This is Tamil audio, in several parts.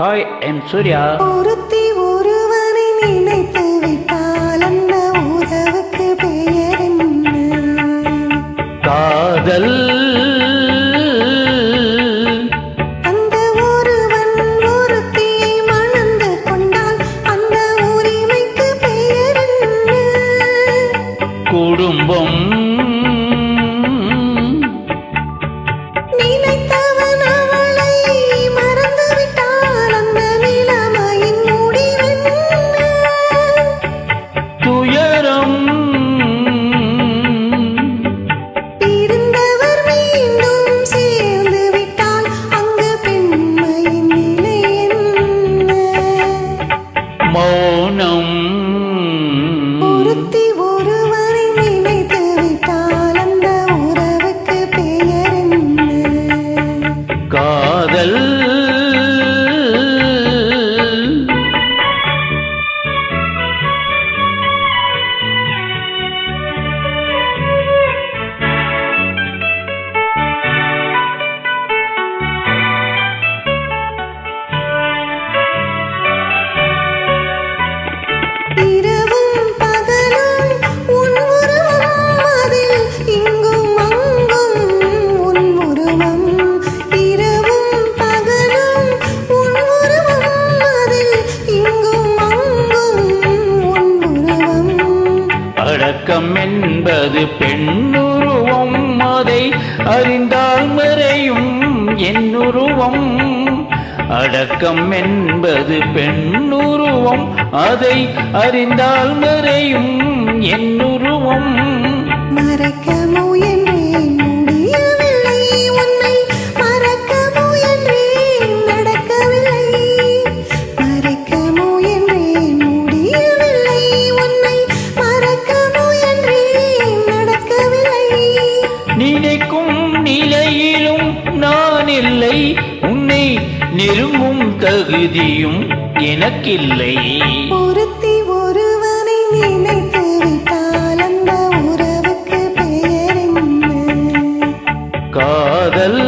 Hi M Surya. ஒருத்தி ஒருவனை நினைத்து விட்டால் அந்த உறவுக்கு பெயர் என்ன? காதல். அந்த ஒருவன் ஒருத்தியை மணந்து கொண்டால் அந்த உரிமைக்கு பெயர் என்ன? குடும்பம். நினைத்தவன் அவளை மறந்து விட்டால் அந்த நிலைமையின் முடிவென்ன? துயரம். பிரிந்தவர் மீண்டும் சேர்ந்து விட்டால் அங்கு பெண்மையின் நிலை என்ன? மௌனம். ஒருத்தி ஒருவரை நினைத்து விட்டால் அந்த உறவுக்கு பெயர் என்ன? காதல். இரவும் பகலும் உன் உருவம் அதில் இங்கும் அங்கும் உன் உருவம். இரவும் பகலும் உன் உருவம் அதில் இங்கும் அங்கும் உன் உருவம். அடக்கம் என்பது பெண்ணுருவம், அதை அறிந்தால் மறையும் என்னுருவம். அடக்கம் என்பது பெண்ணுருவம், அதை அறிந்தால் மறையும் என்னுருவம். மறக்க முயன்றேன் முடியவில்லை, உன்னை மறக்க முயன்றேன் நடக்கவில்லை. மறக்க முயன்றேன் முடியவில்லை, உன்னை மறக்க முயன்றேன் நடக்கவில்லை. நினைக்கும் நிலையிலும் நான் இல்லை, உன்னை நெருங்கும் தகுதியும் எனக்கில்லை. ஒருத்தி ஒருவனை நினைத்து விட்டால் அந்த உறவுக்கு பெயர் என்ன? காதல்.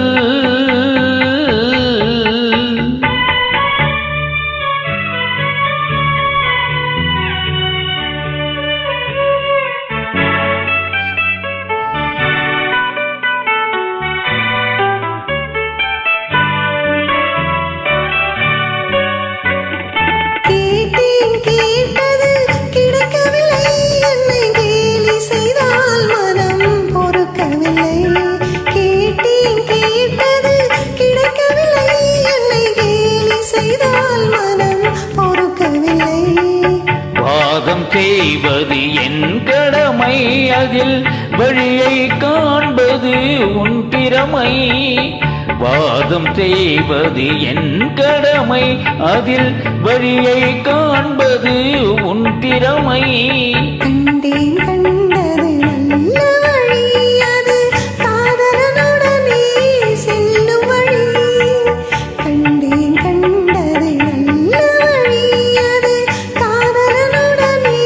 கேட்டேன் கேட்டது கிடைக்கவில்லை, என்னை கேலி செய்தால் மனம் பொறுக்கவில்லை. கேட்டேன் கேட்டது கிடைக்கவில்லை, என்னை கேலி செய்தால் மனம் பொறுக்கவில்லை. வாதம் செய்வது என் கடமை, அதில் வழியை காண்பது உன் திறமை. வாதம் செய்வது என் கடமை, அதில் வழியை காண்பது உன் திறமை. கண்டேன் கண்டது நல்ல வழி, அது காதலனுடனே செல்லும் வழி. கண்டேன் கண்டது நல்ல வழி, அது காதலனுடனே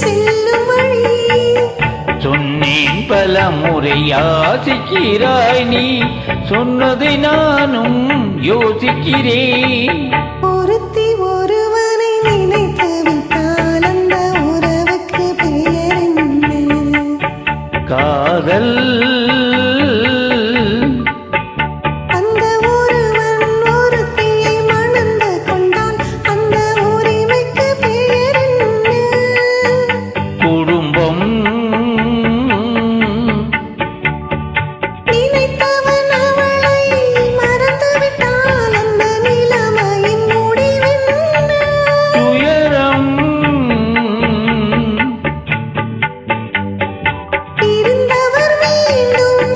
செல்லும் வழி. சொன்னேன் பல முறை யாசிக்கிறாய் நீ, சொன்னதை நானும் யோசிக்கிறேன். ஒருத்தி ஒருவனை நினைத்து விட்டால் அந்த உறவுக்கு பெயர் என்ன? காதல். அந்த ஒருவன் ஒருத்தியை மணந்து கொண்டால் அந்த உரிமைக்கு பெயர் என்ன? குடும்பம். நினைத்தவன் அவளை மறந்து விட்டால் அந்த நிலைமையின் முடிவென்ன? துயரம். பிரிந்தவர் மீண்டும்